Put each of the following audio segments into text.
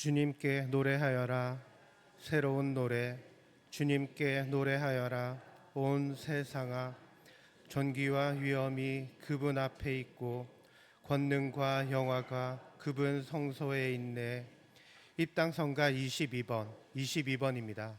주님께 노래하여라. 새로운 노래. 주님께 노래하여라. 온 세상아. 존귀와 위엄이 그분 앞에 있고 권능과 영화가 그분 성소에 있네. 입당성가 22번입니다.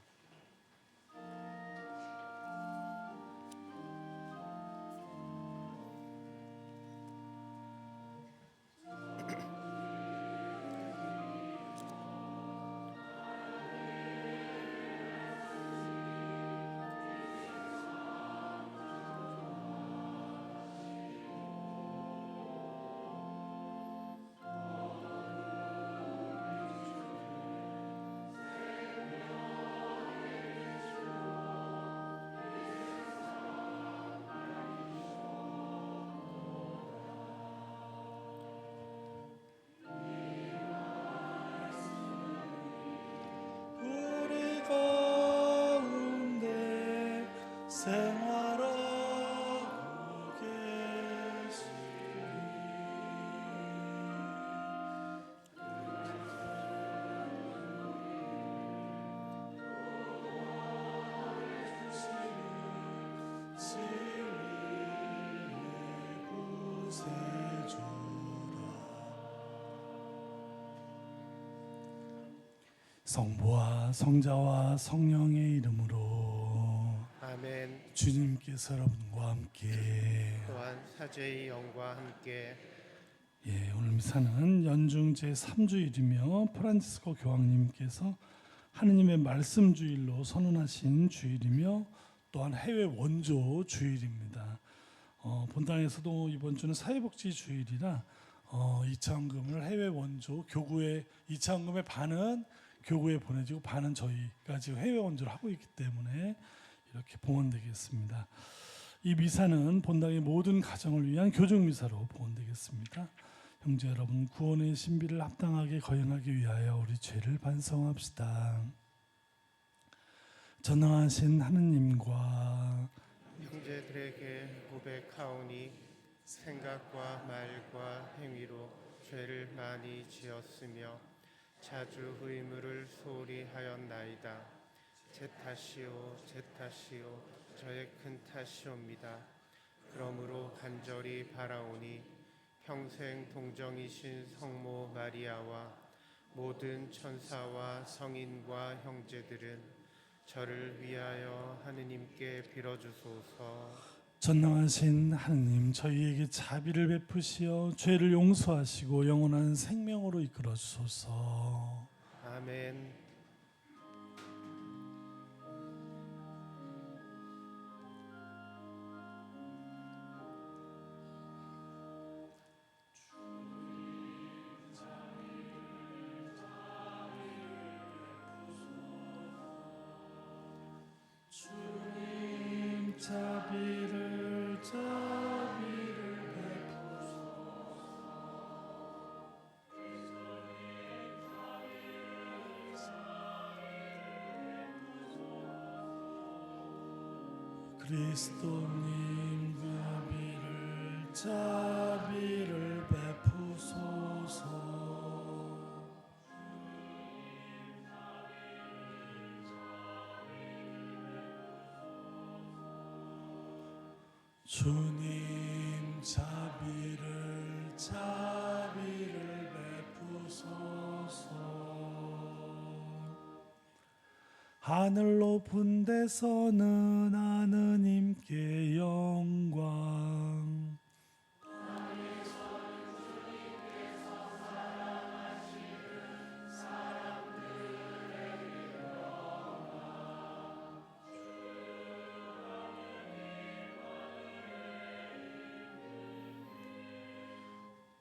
생활하고 계시니 성부와 성자와 성령의 이름으로 아멘. 주님께서 여러분과 함께 또한 사제의 영과 함께 오늘 미사는 연중 제3주일이며 프란치스코 교황님께서 하느님의 말씀 주일로 선언하신 주일이며 또한 해외 원조 주일입니다. 본당에서도 이번 주는 사회복지 주일이라 이차원금을 해외 원조 교구의 이차원금의 반은 교구에 보내지고 반은 저희가 지금 해외 원조를 하고 있기 때문에 이렇게 봉헌되겠습니다. 이 미사는 본당의 모든 가정을 위한 교중 미사로 봉헌되겠습니다. 형제 여러분, 구원의 신비를 합당하게 거행하기 위하여 우리 죄를 반성합시다. 전능하신 하느님과 형제들에게 고백하오니 생각과 말과 행위로 죄를 많이 지었으며 자주 의무를 소홀히 하였나이다. 제 탓이요 제 탓이요 저의 큰 탓이옵니다. 그러므로 간절히 바라오니 평생 동정이신 성모 마리아와 모든 천사와 성인과 형제들은 저를 위하여 하느님께 빌어주소서. 전능하신 하느님, 저희에게 자비를 베푸시어 죄를 용서하시고 영원한 생명으로 이끌어 주소서. 아멘. 주님 자비를 베푸소서. 그리스도님 자비를 베푸소서. 주님 자비를 베푸소서. 하늘 높은 데서는 하느님께 영광,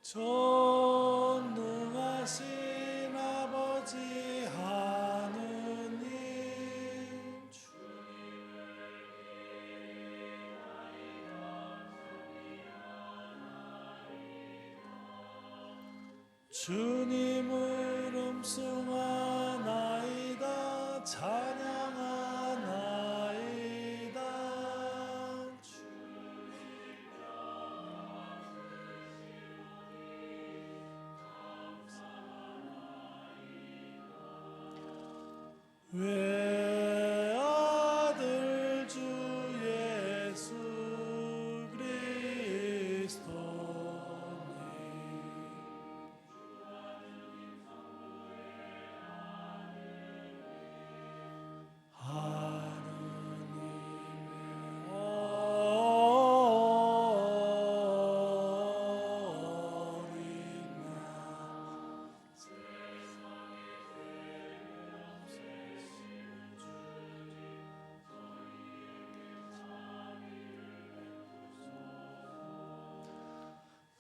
전능하신 아버지 하느님, 주님을 음숭하나이다. 찬양하나이다. 외아들 주 예수 그리스도니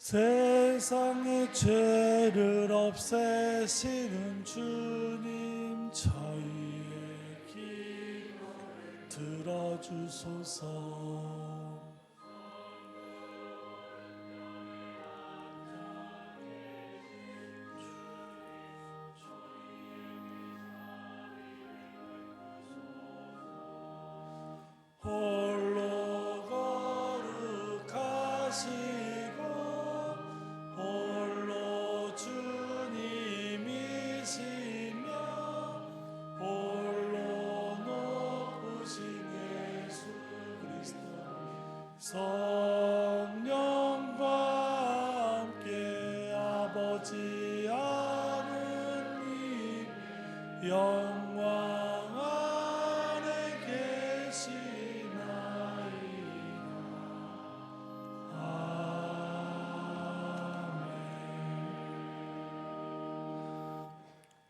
세상의 죄를 없애시는 주님 저희의 기도 들어주소서. 홀로 거룩하시고 홀로 주님이시며 홀로 높으신 예수 그리스도 성령과 함께 아버지 하느님 영광 안에 계시나이다.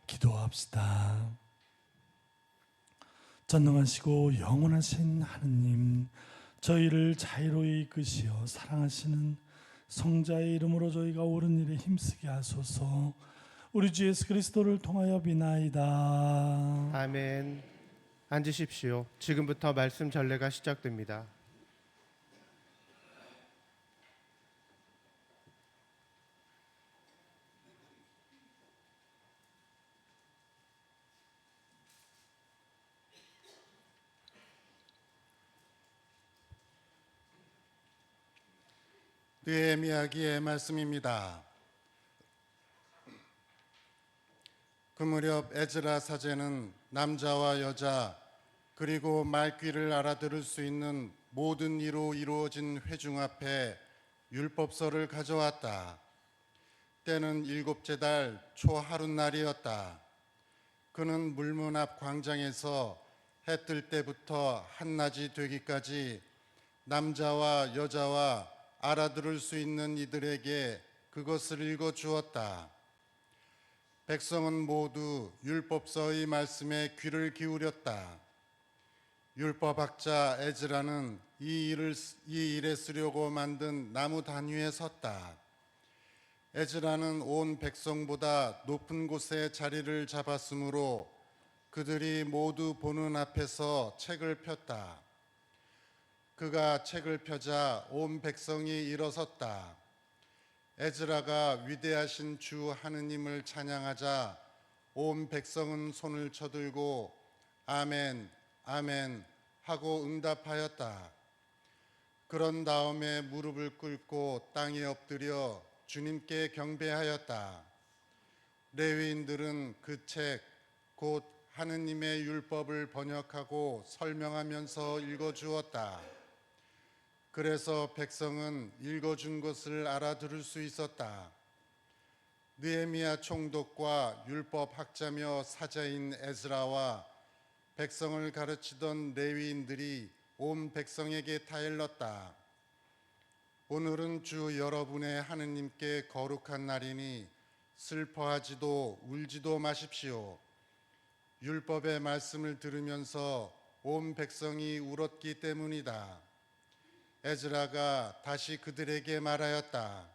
기도합시다. 전능하시고 영원하신 하느님, 저희를 자유로이 이끄시어 사랑하시는 성자의 이름으로 저희가 옳은 일에 힘쓰게 하소서. 우리 주 예수 그리스도를 통하여 비나이다. 아멘. 앉으십시오. 지금부터 말씀 전례가 시작됩니다. 느헤미야기의 말씀입니다. 그 무렵 에즈라 사제는 남자와 여자 그리고 말귀를 알아들을 수 있는 모든 이로 이루어진 회중 앞에 율법서를 가져왔다. 때는 일곱째 달 초하룻날이었다. 그는 물문 앞 광장에서 해 뜰 때부터 한낮이 되기까지 남자와 여자와 알아들을 수 있는 이들에게 그것을 읽어 주었다. 백성은 모두 율법서의 말씀에 귀를 기울였다. 율법학자 에즈라는 이 일에 쓰려고 만든 나무 단위에 섰다. 에즈라는 온 백성보다 높은 곳에 자리를 잡았으므로 그들이 모두 보는 앞에서 책을 폈다. 그가 책을 펴자 온 백성이 일어섰다. 에즈라가 위대하신 주 하느님을 찬양하자 온 백성은 손을 쳐들고 아멘, 아멘 하고 응답하였다. 그런 다음에 무릎을 꿇고 땅에 엎드려 주님께 경배하였다. 레위인들은 그 책, 곧 하느님의 율법을 번역하고 설명하면서 읽어주었다. 그래서 백성은 읽어준 것을 알아들을 수 있었다. 느헤미야 총독과 율법 학자며 사자인 에스라와 백성을 가르치던 레위인들이 온 백성에게 타일렀다. 오늘은 주 여러분의 하느님께 거룩한 날이니 슬퍼하지도 울지도 마십시오. 율법의 말씀을 들으면서 온 백성이 울었기 때문이다. 에즈라가 다시 그들에게 말하였다.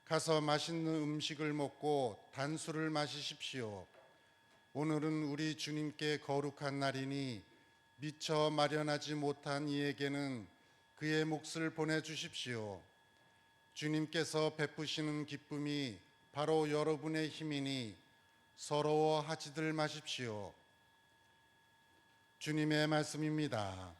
가서 맛있는 음식을 먹고 단술을 마시십시오. 오늘은 우리 주님께 거룩한 날이니 미처 마련하지 못한 이에게는 그의 몫을 보내주십시오. 주님께서 베푸시는 기쁨이 바로 여러분의 힘이니 서러워하지들 마십시오. 주님의 말씀입니다.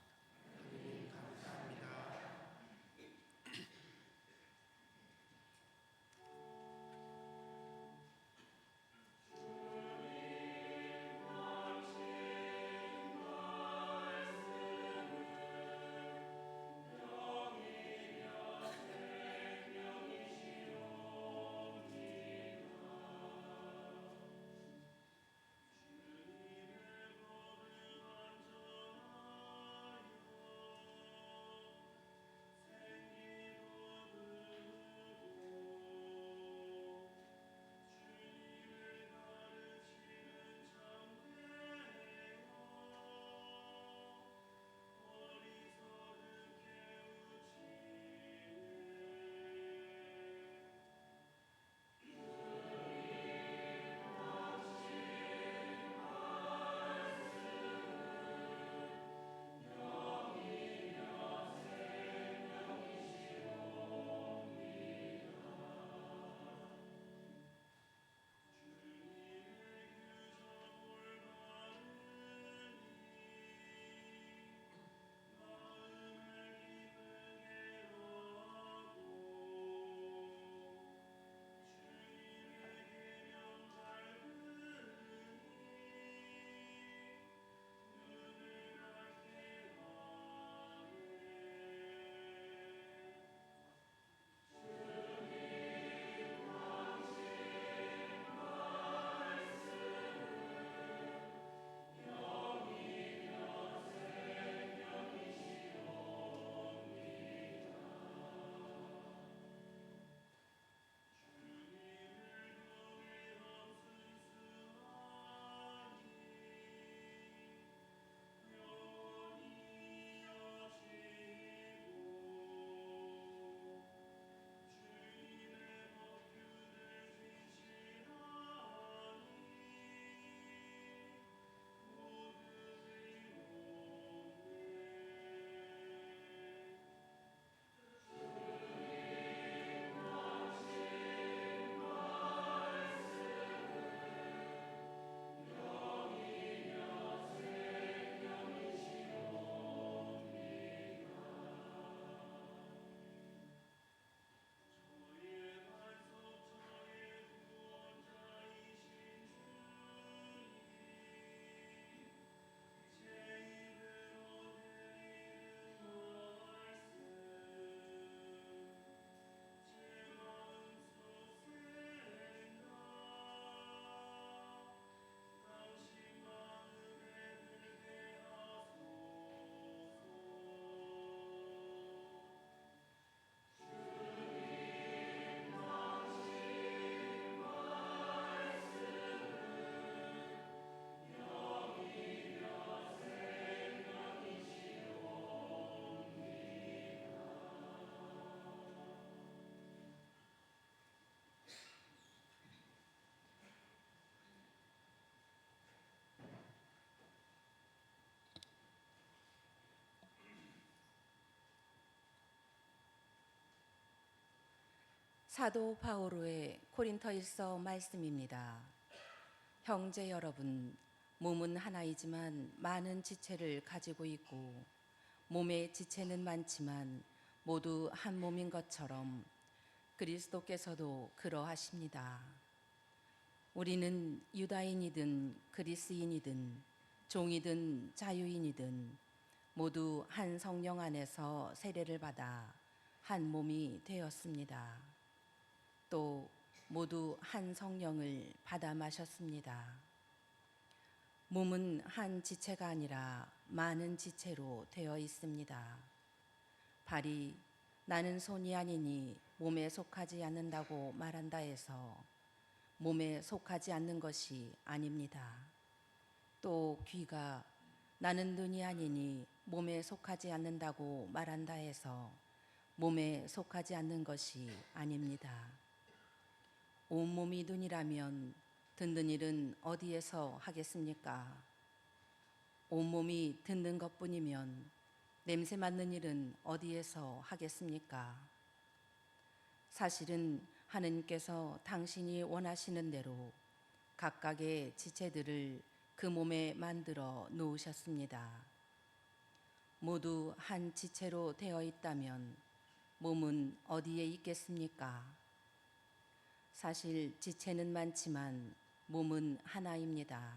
사도 바오로의 고린토일서 말씀입니다. 형제 여러분, 몸은 하나이지만 많은 지체를 가지고 있고 몸의 지체는 많지만 모두 한 몸인 것처럼 그리스도께서도 그러하십니다. 우리는 유다인이든 그리스인이든 종이든 자유인이든 모두 한 성령 안에서 세례를 받아 한 몸이 되었습니다. 또 모두 한 성령을 받아 마셨습니다. 몸은 한 지체가 아니라 많은 지체로 되어 있습니다. 발이 나는 손이 아니니 몸에 속하지 않는다고 말한다 해서 몸에 속하지 않는 것이 아닙니다. 또 귀가 나는 눈이 아니니 몸에 속하지 않는다고 말한다 해서 몸에 속하지 않는 것이 아닙니다. 온몸이 눈이라면 듣는 일은 어디에서 하겠습니까? 온몸이 듣는 것뿐이면 냄새 맡는 일은 어디에서 하겠습니까? 사실은 하느님께서 당신이 원하시는 대로 각각의 지체들을 그 몸에 만들어 놓으셨습니다. 모두 한 지체로 되어 있다면 몸은 어디에 있겠습니까? 사실 지체는 많지만 몸은 하나입니다.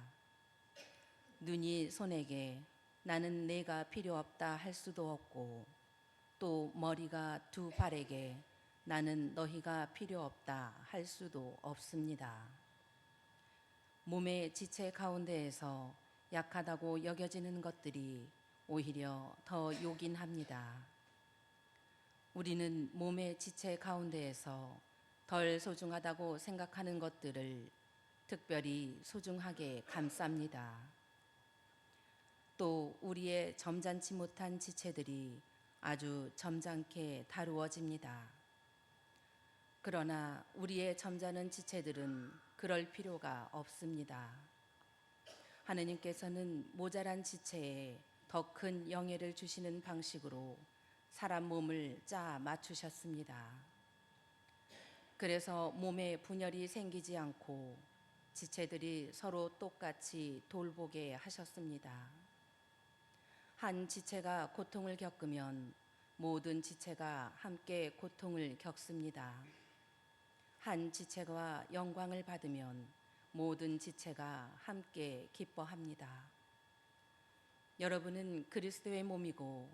눈이 손에게 나는 내가 필요 없다 할 수도 없고 또 머리가 두 발에게 나는 너희가 필요 없다 할 수도 없습니다. 몸의 지체 가운데에서 약하다고 여겨지는 것들이 오히려 더 요긴합니다. 우리는 몸의 지체 가운데에서 덜 소중하다고 생각하는 것들을 특별히 소중하게 감쌉니다. 또 우리의 점잖지 못한 지체들이 아주 점잖게 다루어집니다. 그러나 우리의 점잖은 지체들은 그럴 필요가 없습니다. 하느님께서는 모자란 지체에 더 큰 영예를 주시는 방식으로 사람 몸을 짜 맞추셨습니다. 그래서 몸에 분열이 생기지 않고 지체들이 서로 똑같이 돌보게 하셨습니다. 한 지체가 고통을 겪으면 모든 지체가 함께 고통을 겪습니다. 한 지체가 영광을 받으면 모든 지체가 함께 기뻐합니다. 여러분은 그리스도의 몸이고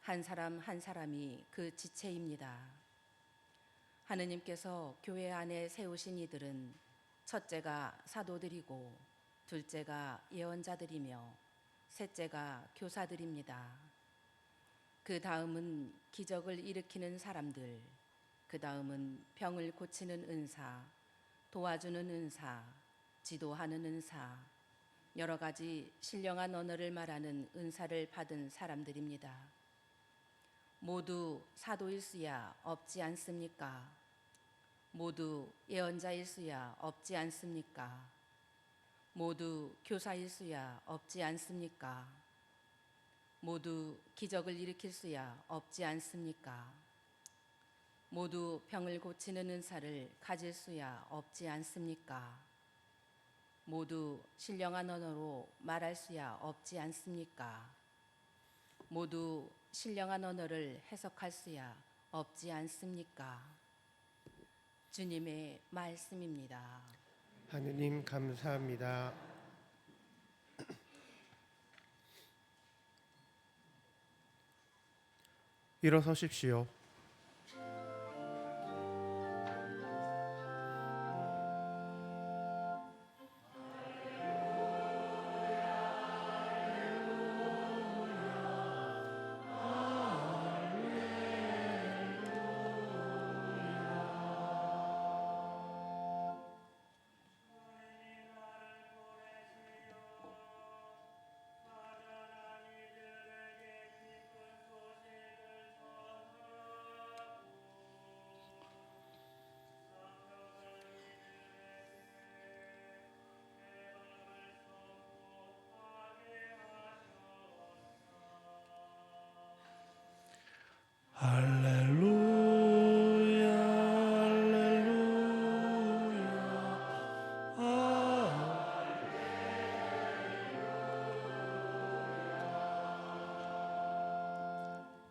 한 사람 한 사람이 그 지체입니다. 하느님께서 교회 안에 세우신 이들은 첫째가 사도들이고 둘째가 예언자들이며 셋째가 교사들입니다. 그 다음은 기적을 일으키는 사람들, 그 다음은 병을 고치는 은사, 도와주는 은사, 지도하는 은사, 여러 가지 신령한 언어를 말하는 은사를 받은 사람들입니다. 모두 사도일 수야 없지 않습니까? 모두 예언자일 수야 없지 않습니까? 모두 교사일 수야 없지 않습니까? 모두 기적을 일으킬 수야 없지 않습니까? 모두 병을 고치는 은사를 가질 수야 없지 않습니까? 모두 신령한 언어로 말할 수야 없지 않습니까? 모두 신령한 언어를 해석할 수야 없지 않습니까? 주님의 말씀입니다. 하느님 감사합니다. 일어서십시오.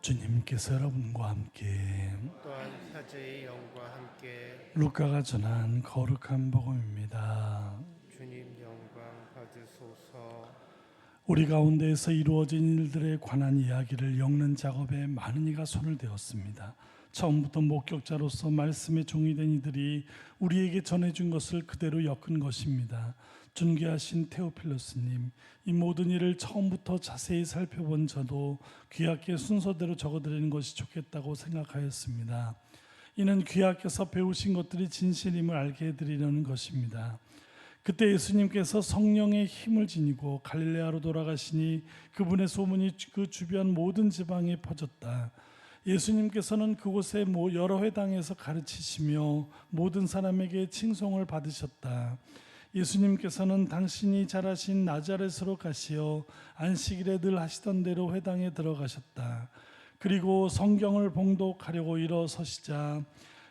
주님께서 여러분과 함께 또한 사제의 영과 함께 루카가 전한 거룩한 복음입니다. 주님 영광 받으소서. 우리 가운데에서 이루어진 일들에 관한 이야기를 엮는 작업에 많은 이가 손을 대었습니다. 처음부터 목격자로서 말씀의 종이 된 이들이 우리에게 전해준 것을 그대로 엮은 것입니다. 존귀하신 테오필로스님, 이 모든 일을 처음부터 자세히 살펴본 저도 귀하께 순서대로 적어드리는 것이 좋겠다고 생각하였습니다. 이는 귀하께서 배우신 것들이 진실임을 알게 해드리려는 것입니다. 그때 예수님께서 성령의 힘을 지니고 갈릴레아로 돌아가시니 그분의 소문이 그 주변 모든 지방에 퍼졌다. 예수님께서는 그곳의 여러 회당에서 가르치시며 모든 사람에게 칭송을 받으셨다. 예수님께서는 당신이 자라신 나자렛으로 가시어 안식일에 늘 하시던 대로 회당에 들어가셨다. 그리고 성경을 봉독하려고 일어서시자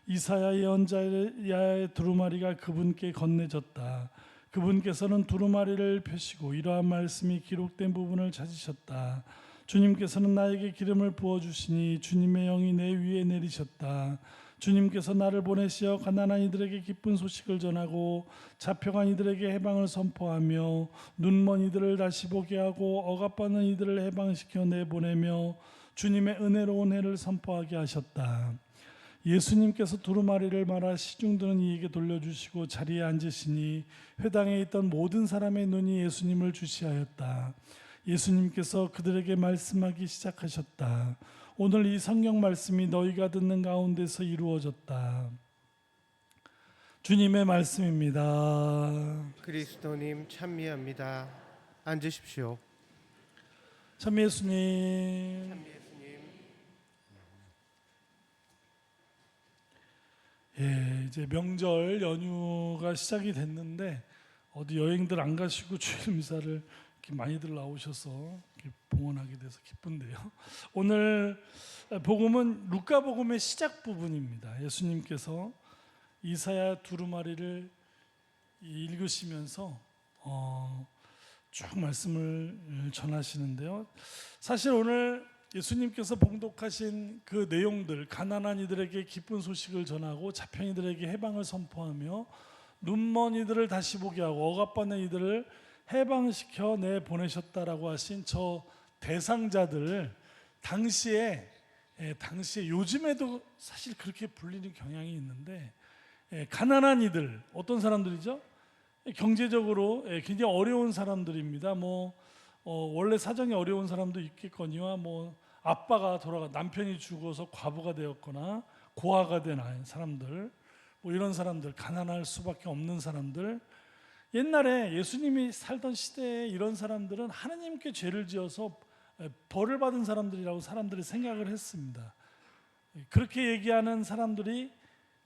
이사야 예언자의 두루마리가 그분께 건네졌다. 그분께서는 두루마리를 펴시고 이러한 말씀이 기록된 부분을 찾으셨다. 주님께서는 나에게 기름을 부어주시니 주님의 영이 내 위에 내리셨다. 주님께서 나를 보내시어 가난한 이들에게 기쁜 소식을 전하고 잡혀간 이들에게 해방을 선포하며 눈먼 이들을 다시 보게 하고 억압받는 이들을 해방시켜 내보내며 주님의 은혜로운 해를 선포하게 하셨다. 예수님께서 두루마리를 말아 시중드는 이에게 돌려주시고 자리에 앉으시니 회당에 있던 모든 사람의 눈이 예수님을 주시하였다. 예수님께서 그들에게 말씀하기 시작하셨다. 오늘 이 성경 말씀이 너희가 듣는 가운데서 이루어졌다. 주님의 말씀입니다. 그리스도님 찬미합니다. 앉으십시오. 참 예수님. 예수님. 예, 이제 명절 연휴가 시작이 됐는데 어디 여행들 안 가시고 주일 미사를 이렇게 많이들 나오셔서 이렇게 봉헌하게 돼서 기쁜데요. 오늘 복음은 루카 복음의 시작 부분입니다. 예수님께서 이사야 두루마리를 읽으시면서 쭉 말씀을 전하시는데요. 사실 오늘 예수님께서 봉독하신 그 내용들, 가난한 이들에게 기쁜 소식을 전하고 잡힌 이들에게 해방을 선포하며 눈먼 이들을 다시 보게 하고 억압받는 이들을 해방시켜 내보내셨다라고 하신 저 대상자들, 당시에 요즘에도 사실 그렇게 불리는 경향이 있는데, 가난한 이들, 어떤 사람들이죠? 경제적으로 굉장히 어려운 사람들입니다. 원래 사정이 어려운 사람도 있겠거니와 아빠가 남편이 죽어서 과부가 되었거나 고아가 된 사람들, 이런 사람들, 가난할 수밖에 없는 사람들. 옛날에 예수님이 살던 시대에 이런 사람들은 하나님께 죄를 지어서 벌을 받은 사람들이라고 사람들이 생각을 했습니다. 그렇게 얘기하는 사람들이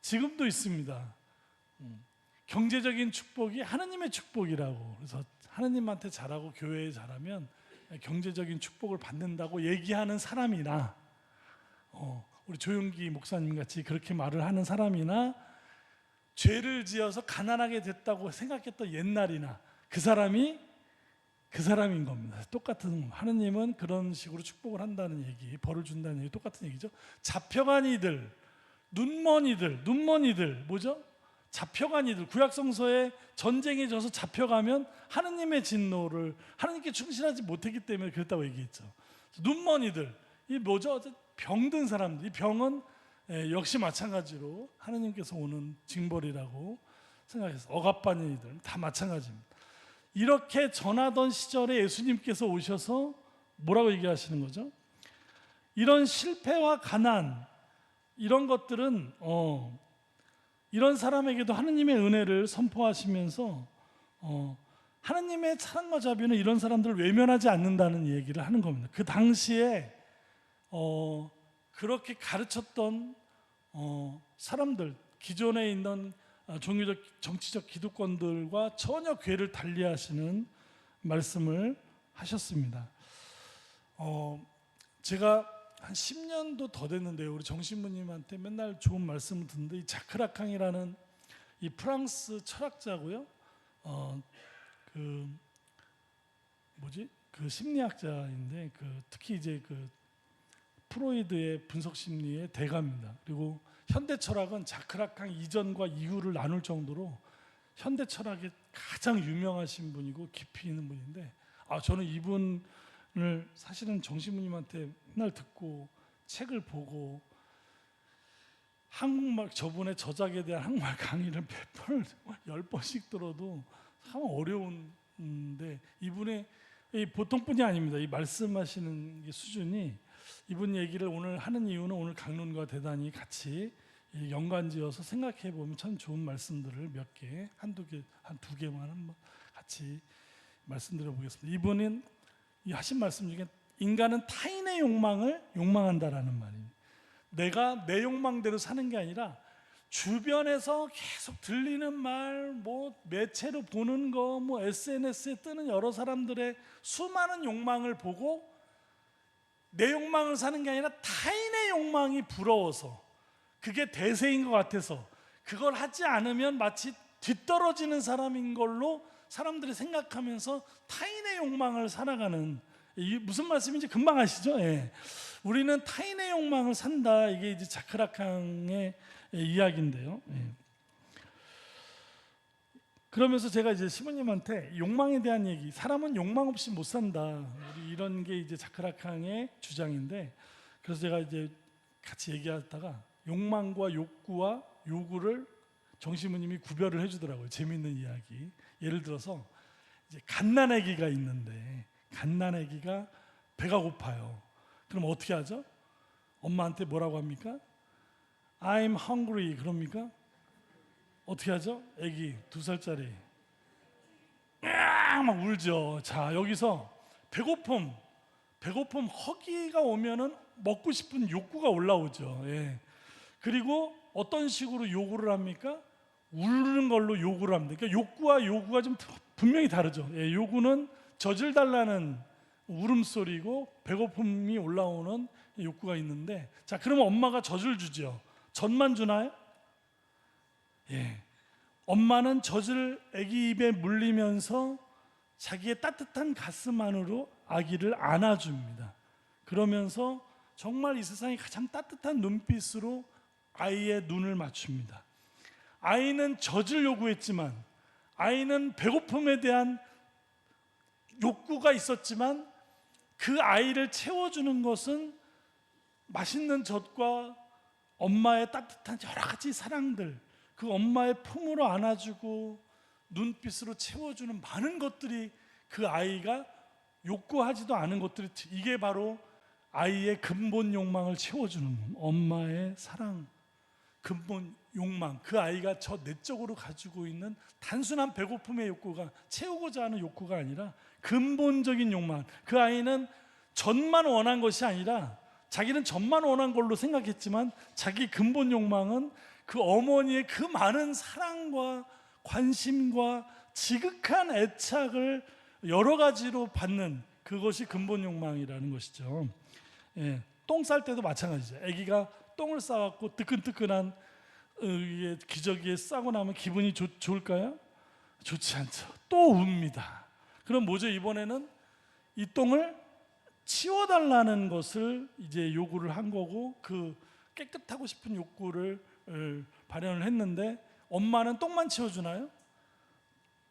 지금도 있습니다. 경제적인 축복이 하나님의 축복이라고, 그래서 하나님한테 잘하고 교회에 잘하면 경제적인 축복을 받는다고 얘기하는 사람이나 우리 조용기 목사님 같이 그렇게 말을 하는 사람이나 죄를 지어서 가난하게 됐다고 생각했던 옛날이나 그 사람인 겁니다. 똑같은, 하나님은 그런 식으로 축복을 한다는 얘기, 벌을 준다는 얘기 똑같은 얘기죠. 잡혀간 이들, 눈먼 이들 뭐죠? 잡혀간 이들, 구약성서에 전쟁에 져서 잡혀가면 하느님의 진노를, 하느님께 충실하지 못했기 때문에 그랬다고 얘기했죠. 눈먼 이들, 이 뭐죠? 병든 사람들, 이 병은 역시 마찬가지로 하느님께서 오는 징벌이라고 생각해서 억압받는 이들 다 마찬가지입니다. 이렇게 전하던 시절에 예수님께서 오셔서 뭐라고 얘기하시는 거죠? 이런 실패와 가난, 이런 것들은 이런 사람에게도 하느님의 은혜를 선포하시면서 하느님의 사랑과 자비는 이런 사람들을 외면하지 않는다는 얘기를 하는 겁니다. 그 당시에 그렇게 가르쳤던 사람들, 기존에 있는 종교적 정치적 기득권들과 전혀 궤를 달리하시는 말씀을 하셨습니다. 제가 한 10년도 더 됐는데요, 우리 정신부님한테 맨날 좋은 말씀을 듣는데, 이 자크라캉이라는 이 프랑스 철학자고요, 그 심리학자인데, 특히 이제 프로이드의 분석 심리의 대가입니다. 그리고 현대 철학은 자크라캉 이전과 이후를 나눌 정도로 현대 철학의 가장 유명하신 분이고 깊이 있는 분인데, 저는 이분을 사실은 정신부님한테 맨날 듣고 책을 보고 한국말, 저분의 저작에 대한 한국말 강의를 몇 번을 10번씩 들어도 참 어려운데, 이분의 보통 분이 아닙니다. 이 말씀하시는 게 수준이, 이분 얘기를 오늘 하는 이유는 오늘 강론과 대단히 같이 연관지어서 생각해 보면 참 좋은 말씀들을 몇 개, 한 두 개만 한번 같이 말씀드려 보겠습니다. 이분은 이 하신 말씀 중에 인간은 타인의 욕망을 욕망한다라는 말입니다. 내가 내 욕망대로 사는 게 아니라 주변에서 계속 들리는 말, 뭐 매체로 보는 거, 뭐 SNS에 뜨는 여러 사람들의 수많은 욕망을 보고 내 욕망을 사는 게 아니라 타인의 욕망이 부러워서, 그게 대세인 것 같아서 그걸 하지 않으면 마치 뒤떨어지는 사람인 걸로 사람들이 생각하면서 타인의 욕망을 살아가는, 이게 무슨 말씀인지 금방 아시죠? 예. 우리는 타인의 욕망을 산다. 이게 이제 자크라캉의 이야기인데요. 예. 그러면서 제가 이제 시모님한테 욕망에 대한 얘기, 사람은 욕망 없이 못 산다, 이런 게 이제 자크라캉의 주장인데, 그래서 제가 이제 같이 얘기하다가 욕망과 욕구와 요구를 정시무님이 구별을 해주더라고요. 재미있는 이야기. 예를 들어서 이제 갓난아기가 있는데, 갓난아기가 배가 고파요. 그럼 어떻게 하죠? 엄마한테 뭐라고 합니까? I'm hungry 그럽니까? 어떻게 하죠? 아기 2살짜리 막 울죠. 자, 여기서 배고픔 허기가 오면은 먹고 싶은 욕구가 올라오죠. 예. 그리고 어떤 식으로 요구를 합니까? 울는 걸로 요구를 합니다. 그러니까 욕구와 요구가 좀 분명히 다르죠. 예, 요구는 젖을 달라는 울음소리고 배고픔이 올라오는 욕구가 있는데, 자, 그러면 엄마가 젖을 주죠. 젖만 주나요? 예. 엄마는 젖을 아기 입에 물리면서 자기의 따뜻한 가슴 안으로 아기를 안아줍니다. 그러면서 정말 이 세상에 가장 따뜻한 눈빛으로 아이의 눈을 맞춥니다. 아이는 젖을 요구했지만, 아이는 배고픔에 대한 욕구가 있었지만, 그 아이를 채워주는 것은 맛있는 젖과 엄마의 따뜻한 여러 가지 사랑들, 그 엄마의 품으로 안아주고 눈빛으로 채워주는 많은 것들이, 그 아이가 욕구하지도 않은 것들이, 이게 바로 아이의 근본 욕망을 채워주는 엄마의 사랑, 근본 욕망. 그 아이가 저 내적으로 가지고 있는 단순한 배고픔의 욕구가, 채우고자 하는 욕구가 아니라 근본적인 욕망. 그 아이는 젖만 원한 것이 아니라, 자기는 젖만 원한 걸로 생각했지만 자기 근본 욕망은 그 어머니의 그 많은 사랑과 관심과 지극한 애착을 여러 가지로 받는, 그것이 근본 욕망이라는 것이죠. 예, 똥 쌀 때도 마찬가지죠. 아기가 똥을 싸갖고 뜨끈뜨끈한 기저귀에 싸고 나면 기분이 좋을까요? 좋지 않죠. 또 웁니다. 그럼 뭐죠? 이번에는 이 똥을 치워달라는 것을 이제 요구를 한 거고, 그 깨끗하고 싶은 욕구를 발현을 했는데, 엄마는 똥만 치워주나요?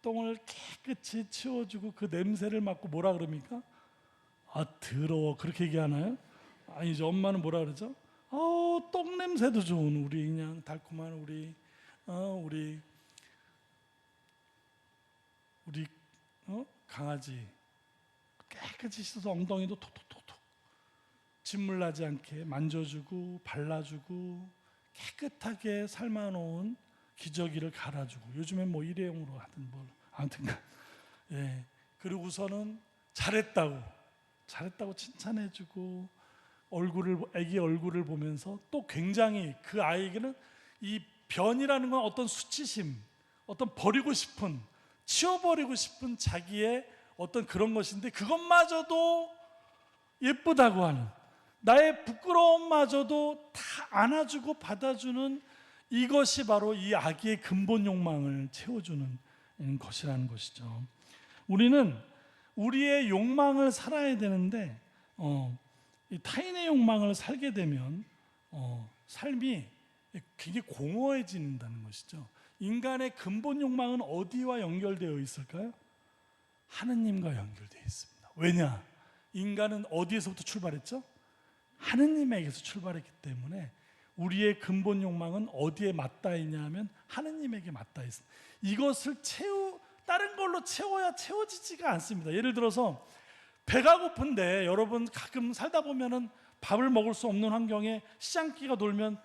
똥을 깨끗이 치워주고 그 냄새를 맡고 뭐라 그럽니까? 아, 더러워, 그렇게 얘기하나요? 아니죠. 엄마는 뭐라 그러죠? 똥 냄새도 좋은 우리 그냥 달콤한 우리 강아지 깨끗이 씻어서 엉덩이도 톡톡톡톡 진물 나지 않게 만져주고 발라주고 깨끗하게 삶아놓은 기저귀를 갈아주고, 요즘엔 뭐 일회용으로 하든 뭘 아무튼 예. 그리고서는 잘했다고 칭찬해주고, 아기 얼굴을 보면서 또 굉장히 그 아이에게는 이 변이라는 건 어떤 수치심, 어떤 버리고 싶은, 치워버리고 싶은 자기의 어떤 그런 것인데, 그것마저도 예쁘다고 하는, 나의 부끄러움마저도 다 안아주고 받아주는, 이것이 바로 이 아기의 근본 욕망을 채워주는 것이라는 것이죠. 우리는 우리의 욕망을 살아야 되는데 이 타인의 욕망을 살게 되면 삶이 굉장히 공허해진다는 것이죠. 인간의 근본 욕망은 어디와 연결되어 있을까요? 하느님과 연결되어 있습니다. 왜냐? 인간은 어디에서부터 출발했죠? 하느님에게서 출발했기 때문에 우리의 근본 욕망은 어디에 맞닿아 있냐면 하느님에게 맞닿아 있습니다. 이것을 다른 걸로 채워야 채워지지가 않습니다. 예를 들어서 배가 고픈데 여러분 가끔 살다 보면은 밥을 먹을 수 없는 환경에 시장기가 돌면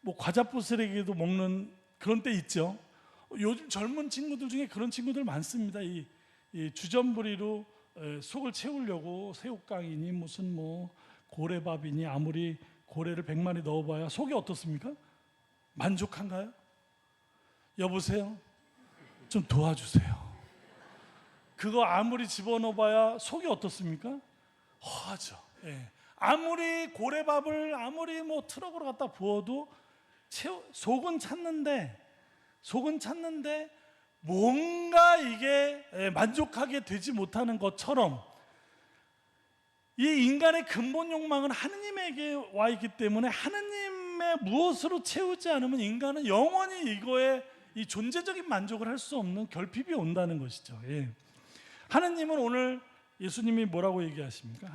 뭐 과자 부스러기도 먹는 그런 때 있죠. 요즘 젊은 친구들 중에 그런 친구들 많습니다. 이 주전부리로 속을 채우려고 새우깡이니 무슨 뭐 고래밥이니 아무리 고래를 100마리 넣어봐야 속이 어떻습니까? 만족한가요? 여보세요? 좀 도와주세요. 그거 아무리 집어넣어봐야 속이 어떻습니까? 허하죠. 예. 아무리 고래밥을 아무리 뭐 트럭으로 갖다 부어도 속은 찾는데 뭔가 이게 만족하게 되지 못하는 것처럼 이 인간의 근본 욕망은 하느님에게 와 있기 때문에 하느님의 무엇으로 채우지 않으면 인간은 영원히 이거에 이 존재적인 만족을 할 수 없는 결핍이 온다는 것이죠. 예. 하느님은 오늘 예수님이 뭐라고 얘기하십니까?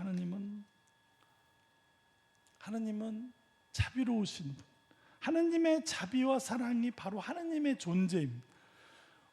하느님은 자비로우신 분. 하느님의 자비와 사랑이 바로 하느님의 존재입니다.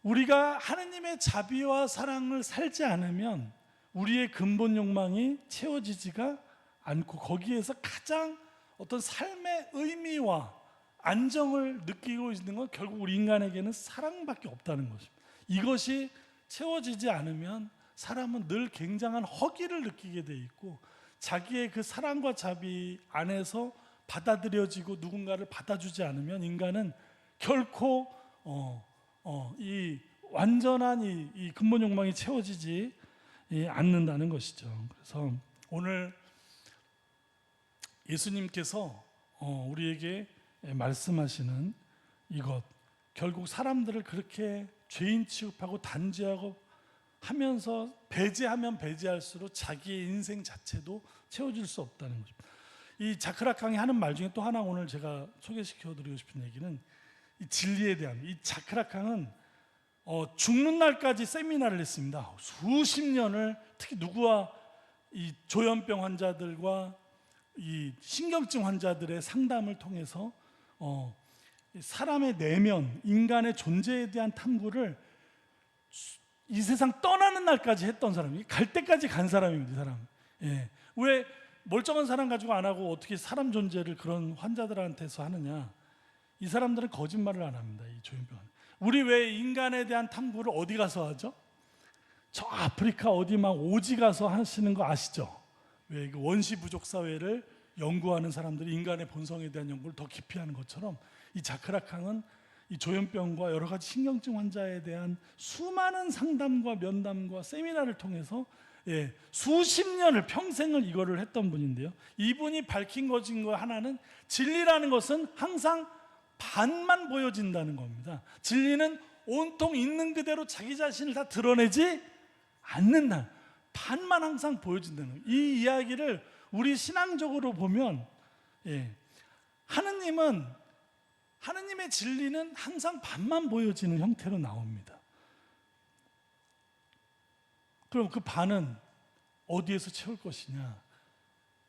우리가 하느님의 자비와 사랑을 살지 않으면 우리의 근본 욕망이 채워지지가 않고 거기에서 가장 어떤 삶의 의미와 안정을 느끼고 있는 건 결국 우리 인간에게는 사랑밖에 없다는 것입니다. 이것이 채워지지 않으면 사람은 늘 굉장한 허기를 느끼게 돼 있고 자기의 그 사랑과 자비 안에서 받아들여지고 누군가를 받아주지 않으면 인간은 결코 이 완전한 이 근본 욕망이 채워지지 않는다는 것이죠. 그래서 오늘 예수님께서 우리에게 말씀하시는 이것, 결국 사람들을 그렇게 죄인 취급하고 단죄하고 하면서 배제하면 배제할수록 자기의 인생 자체도 채워질 수 없다는 거죠. 이 자크라캉이 하는 말 중에 또 하나 오늘 제가 소개시켜드리고 싶은 얘기는 이 진리에 대한, 이 자크라캉은 죽는 날까지 세미나를 했습니다. 수십 년을 특히 누구와 이 조현병 환자들과 이 신경증 환자들의 상담을 통해서 사람의 내면, 인간의 존재에 대한 탐구를 이 세상 떠나는 날까지 했던 사람이, 갈 때까지 간 사람입니다. 이 사람. 예. 왜 멀쩡한 사람 가지고 안 하고 어떻게 사람 존재를 그런 환자들한테서 하느냐? 이 사람들은 거짓말을 안 합니다. 이 조현병. 우리 왜 인간에 대한 탐구를 어디 가서 하죠? 저 아프리카 어디 막 오지 가서 하시는 거 아시죠? 왜 그 원시 부족 사회를 연구하는 사람들이 인간의 본성에 대한 연구를 더 깊이 하는 것처럼 이 자크라캉은 이 조현병과 여러 가지 신경증 환자에 대한 수많은 상담과 면담과 세미나를 통해서 수십 년을 평생을 이거를 했던 분인데요. 이분이 밝힌 것인 거 하나는 진리라는 것은 항상 반만 보여진다는 겁니다. 진리는 온통 있는 그대로 자기 자신을 다 드러내지 않는다. 반만 항상 보여진다는 거예요. 이 이야기를 우리 신앙적으로 보면 하느님의 진리는 항상 반만 보여지는 형태로 나옵니다. 그럼 그 반은 어디에서 채울 것이냐?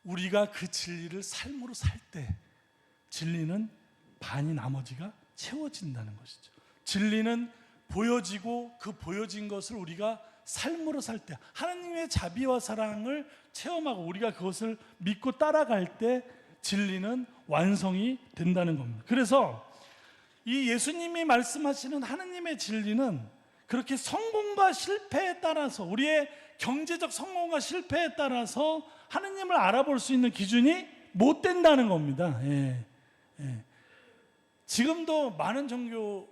우리가 그 진리를 삶으로 살 때 진리는 반이 나머지가 채워진다는 것이죠. 진리는 보여지고 그 보여진 것을 우리가 삶으로 살 때 하나님의 자비와 사랑을 체험하고 우리가 그것을 믿고 따라갈 때 진리는 완성이 된다는 겁니다. 그래서 이 예수님이 말씀하시는 하나님의 진리는 그렇게 성공과 실패에 따라서 우리의 경제적 성공과 실패에 따라서 하나님을 알아볼 수 있는 기준이 못 된다는 겁니다. 지금도 많은 종교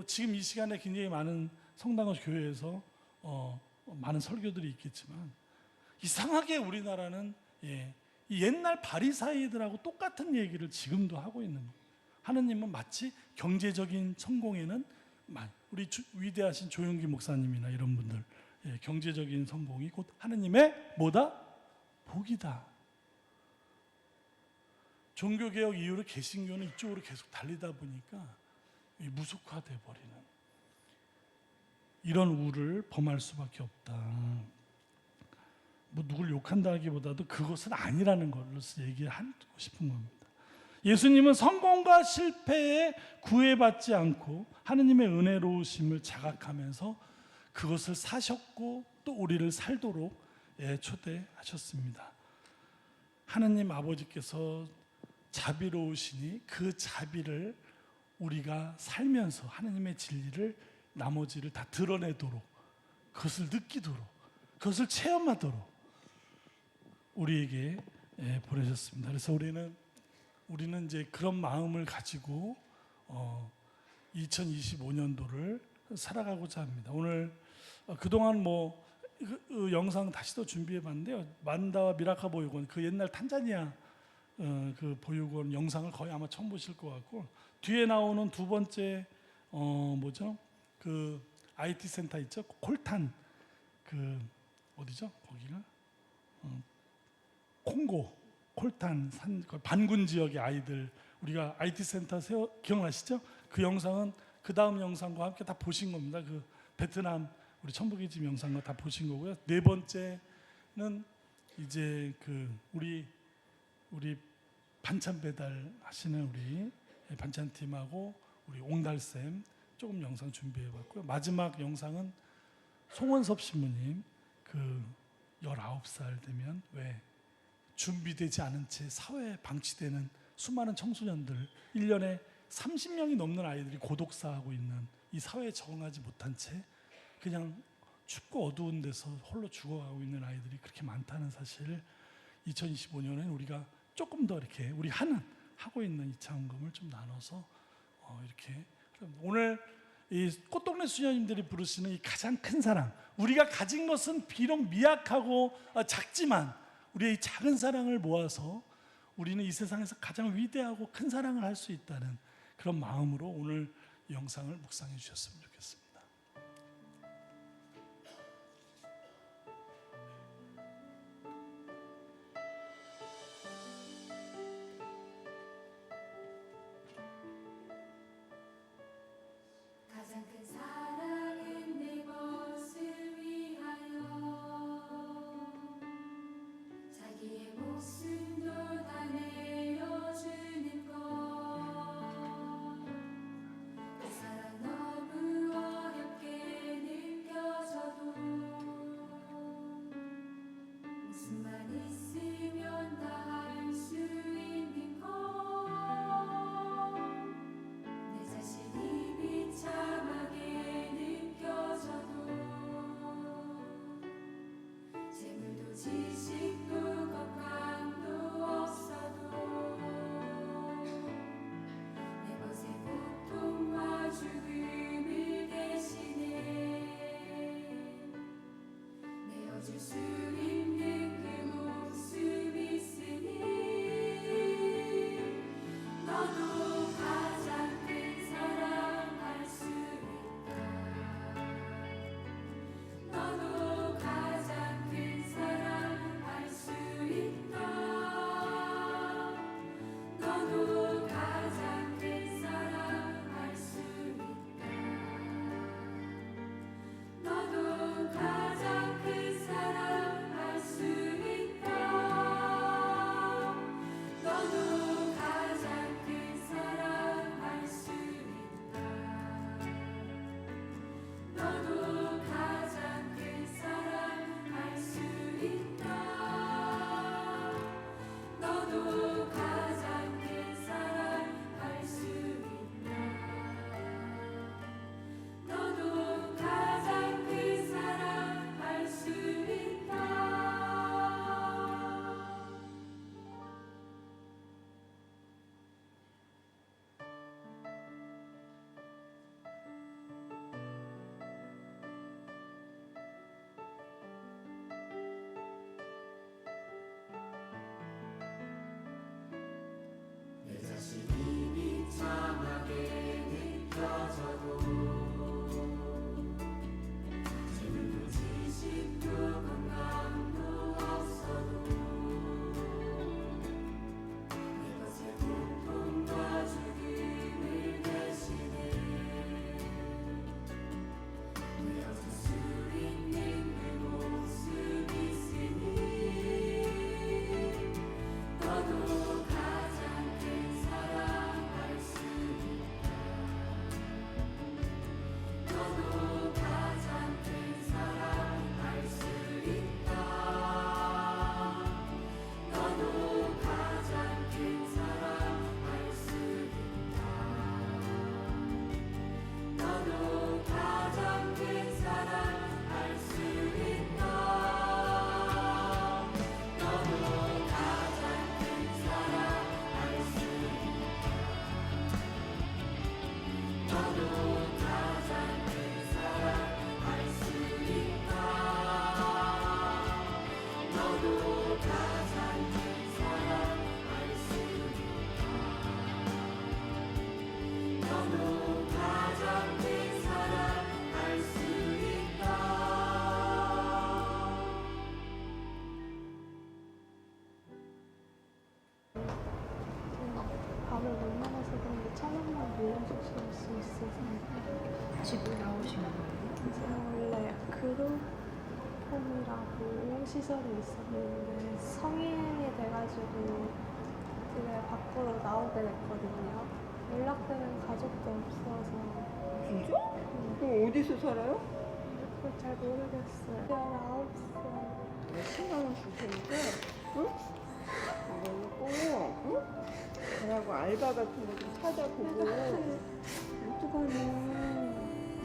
지금 이 시간에 굉장히 많은 성당과 교회에서 많은 설교들이 있겠지만 이상하게 우리나라는 이 옛날 바리사이들하고 똑같은 얘기를 지금도 하고 있는 거예요. 하느님은 마치 경제적인 성공에는 우리 위대하신 조용기 목사님이나 이런 분들 경제적인 성공이 곧 하느님의 뭐다? 복이다. 종교개혁 이후로 개신교는 이쪽으로 계속 달리다 보니까 무속화돼 버리는 이런 우를 범할 수밖에 없다. 뭐 누굴 욕한다기보다도 그것은 아니라는 걸로서 얘기하고 싶은 겁니다. 예수님은 성공과 실패에 구애받지 않고 하느님의 은혜로우심을 자각하면서 그것을 사셨고 또 우리를 살도록 초대하셨습니다. 하느님 아버지께서 자비로우시니 그 자비를 우리가 살면서 하느님의 진리를 나머지를 다 드러내도록, 그것을 느끼도록, 그것을 체험하도록 우리에게 보내셨습니다. 그래서 우리는 이제 그런 마음을 가지고 2025년도를 살아가고자 합니다. 오늘 그동안 그 영상 다시 또 준비해봤는데요. 만다와 미라카 보육원, 그 옛날 탄자니아 그 보육원 영상을 거의 아마 처음 보실 것 같고, 뒤에 나오는 두 번째 그 IT 센터 있죠? 콜탄, 그 어디죠? 거기가 콩고 콜탄 산 반군 지역의 아이들, 우리가 IT 센터 기억나시죠? 그 영상은 그 다음 영상과 함께 다 보신 겁니다. 그 베트남 우리 천북의 집 영상과 다 보신 거고요. 네 번째는 이제 그 우리 반찬 배달 하시는 우리 반찬팀하고 우리 옹달쌤 조금 영상 준비해봤고요. 마지막 영상은 송원섭 신부님, 그 19살 되면 왜 준비되지 않은 채 사회에 방치되는 수많은 청소년들, 1년에 30명이 넘는 아이들이 고독사하고 있는 이 사회에 적응하지 못한 채 그냥 춥고 어두운 데서 홀로 죽어가고 있는 아이들이 그렇게 많다는 사실을 2025년엔 우리가 조금 더 이렇게 우리 하고 있는 이 차원금을 좀 나눠서 이렇게 오늘 이 꽃동네 수녀님들이 부르시는 이 가장 큰 사랑, 우리가 가진 것은 비록 미약하고 작지만 우리의 이 작은 사랑을 모아서 우리는 이 세상에서 가장 위대하고 큰 사랑을 할 수 있다는 그런 마음으로 오늘 이 영상을 묵상해 주셨으면 좋겠습니다. 가장 큰 사랑은 내 것을 위하여 자기의 목숨도 다 내어주는 것그 사랑 너무 어렵게 느껴져도 목숨만 있으면 다 할 수 있는 것 내 자신이 비참하게 느껴져도 재물도 지식도 건강도 없어도 내 것의 고통과 죽음을 대신해 내어줄 수 있는 그 목숨 있으니 너도 가장 큰 사랑할 수 있다. 너도 가장 큰 사랑할 수 있다. 너도 가장 큰 사랑할 수 있다. 너도 가장 큰 사랑할 수 있다. 너도 가장 큰 사랑할 수 있다. 너도 가장 큰 사랑할 수 있다. 너도 가장 큰 사랑할 수 있다. 너도 가장 큰 사랑할 수 있다. 내 자신이 비참하게 느껴져도 재물도 지식도 건강도 없어도 집을 나오신 거예요? 제가 원래 그룹홈이라고 시설이 있었는데 성인이 돼가지고 집에 밖으로 나오게 됐거든요. 연락되는 가족도 없어서 진짜? 그럼 어디서 살아요? 그걸 잘 모르겠어요. 19살. 몇십만 원 줄 테니까, 응? 이걸로 꼭, 응? 저하고 알바 같은 거 좀 찾아보고. 어떡하냐. 응?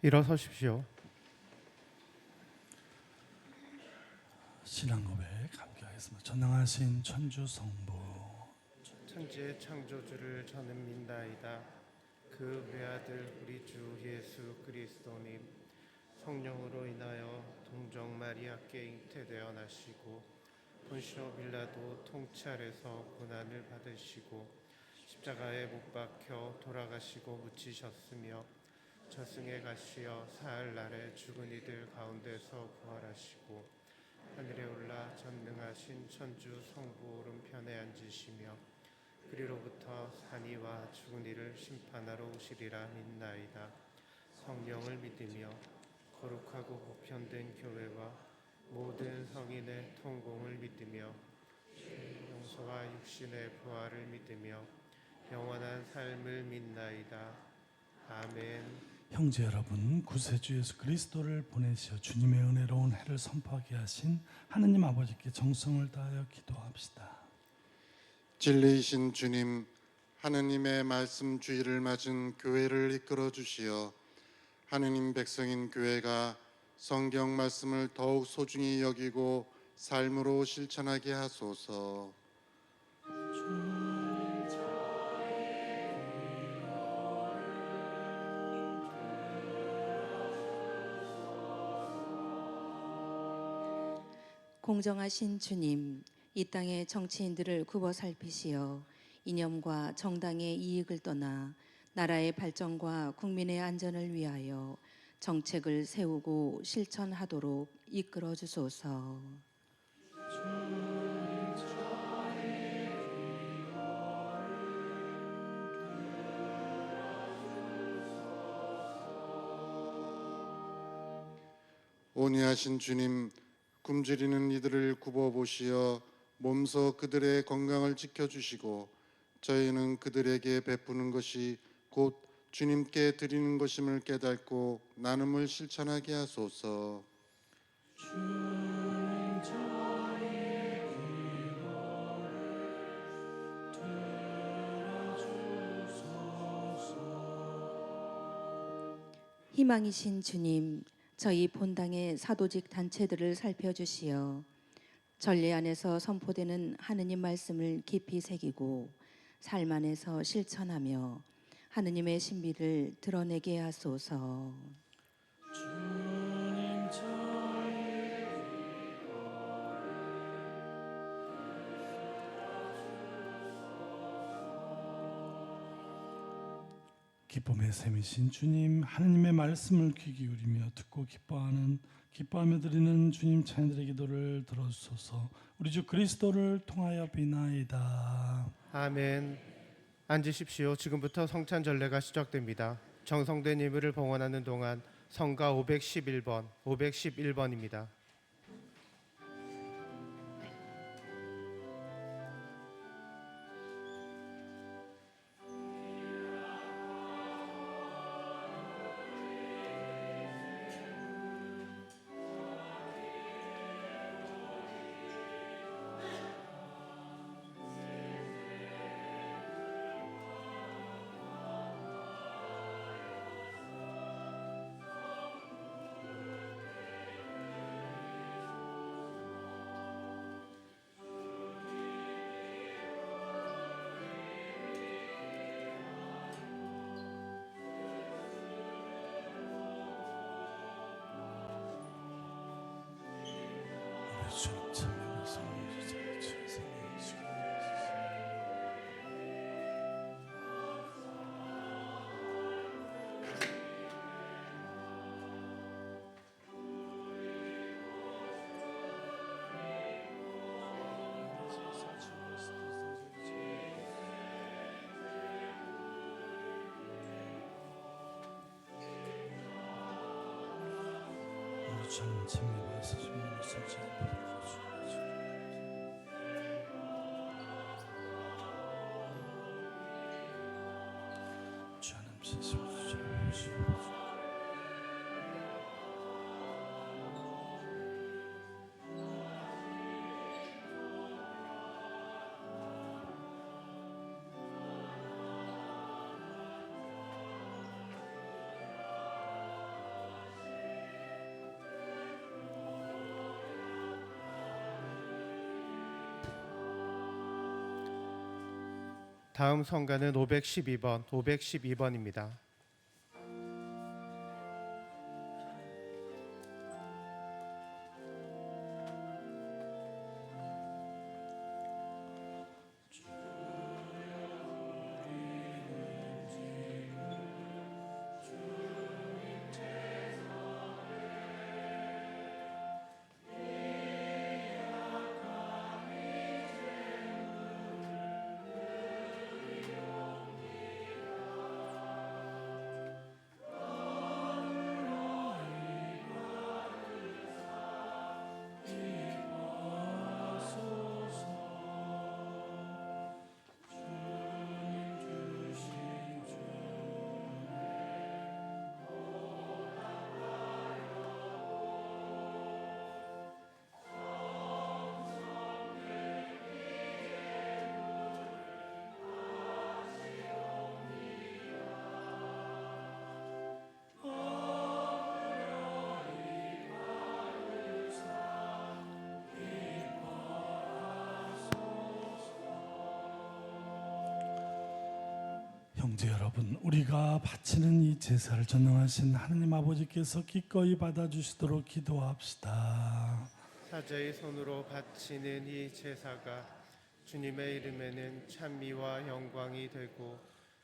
일어서십시오. 신앙 고백 함께하겠습니다. 전능하신 천주 성부, 천지의 창조주를 저는 믿나이다. 그 외아들 우리 주 예수 그리스도님 성령으로 인하여 동정 마리아께 잉태되어 나시고 본시오 빌라도 통찰에서 고난을 받으시고 십자가에 못 박혀 돌아가시고 묻히셨으며 저승에 가시어 사흘날에 죽은 이들 가운데서 부활하시고 하늘에 올라 전능하신 천주 성부 오른편에 앉으시며 그리로부터 산이와 죽은 이를 심판하러 오시리라 믿나이다. 성령을 믿으며 거룩하고 보편된 교회와 모든 성인의 통공을 믿으며 용서와 육신의 부활을 믿으며 영원한 삶을 믿나이다. 아멘. 형제 여러분, 구세주 예수 그리스도를 보내시어 주님의 은혜로운 해를 선포하게 하신 하느님 아버지께 정성을 다하여 기도합시다. 진리이신 주님, 하느님의 말씀 주의를 맞은 교회를 이끌어 주시어 하느님 백성인 교회가 성경 말씀을 더욱 소중히 여기고 삶으로 실천하게 하소서. 공정하신 주님, 이 땅의 정치인들을 굽어 살피시어 이념과 정당의 이익을 떠나 나라의 발전과 국민의 안전을 위하여 정책을 세우고 실천하도록 이끌어 주소서. 온유하신 주님, 굶주리는 이들을 굽어 보시어 몸소 그들의 건강을 지켜주시고 저희는 그들에게 베푸는 것이 곧 주님께 드리는 것임을 깨닫고 나눔을 실천하게 하소서. 희망이신 주님, 저희 본당의 사도직 단체들을 살펴주시어 전례 안에서 선포되는 하느님 말씀을 깊이 새기고 삶 안에서 실천하며 하느님의 신비를 드러내게 하소서. 기쁨의 샘이신 주님, 하느님의 말씀을 귀 기울이며 듣고 기뻐하며 드리는 주님 자녀들의 기도를 들어주소서. 우리 주 그리스도를 통하여 비나이다. 아멘. 앉으십시오. 지금부터 성찬 전례가 시작됩니다. 정성된 예물을 봉헌하는 동안 성가 511번입니다. 저는 참여와 서심을 쓰지 저는 참여와 다음 성가는 512번입니다. 형제 여러분, 우리가 바치는 이 제사를 전능하신 하느님 아버지께서 기꺼이 받아주시도록 기도합시다. 사자의 손으로 바치는 이 제사가 주님의 이름에는 찬미와 영광이 되고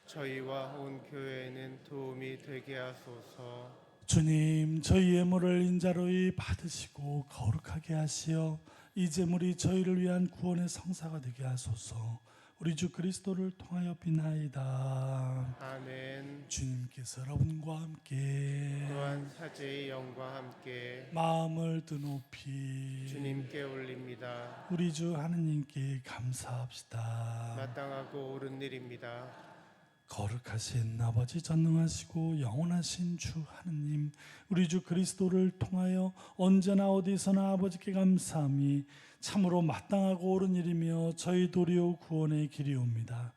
저희와 온 교회에는 도움이 되게 하소서. 주님, 저희 예물을 인자로이 받으시고 거룩하게 하시어 이 제물이 저희를 위한 구원의 성사가 되게 하소서. 우리 주 그리스도를 통하여 비나이다. 아멘. 주님께서 여러분과 함께 또한 사제의 영과 함께 마음을 드높이 주님께 올립니다. 우리 주 하느님께 감사합시다. 마땅하고 옳은 일입니다. 거룩하신 아버지, 전능하시고 영원하신 주 하느님, 우리 주 그리스도를 통하여 언제나 어디서나 아버지께 감사함이 참으로 마땅하고 옳은 일이며 저희 도리오 구원의 길이옵니다.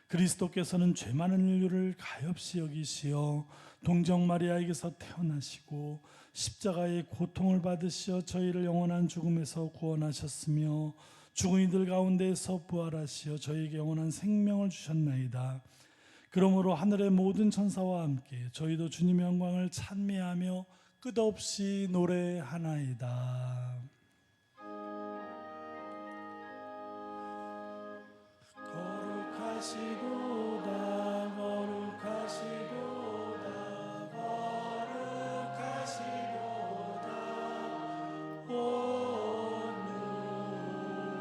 그리스도께서는 죄 많은 인류를 가엾이 여기시어 동정 마리아에게서 태어나시고 십자가의 고통을 받으시어 저희를 영원한 죽음에서 구원하셨으며 죽은 이들 가운데에서 부활하시어 저희에게 영원한 생명을 주셨나이다. 그러므로 하늘의 모든 천사와 함께 저희도 주님의 영광을 찬미하며 끝없이 노래하나이다. 거룩하시도다 거룩하시도다 거룩하시도다 온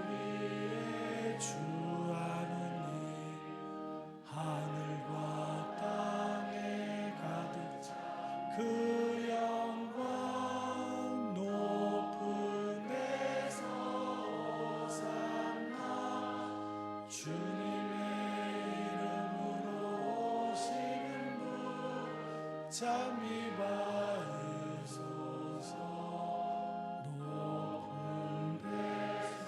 우리의 주 하느님, 하늘과 땅에 가득 찬 그 영광 높은 데서 호산나. 주님의 이름으로 오시는 분 찬미 받으소서. 높은 데서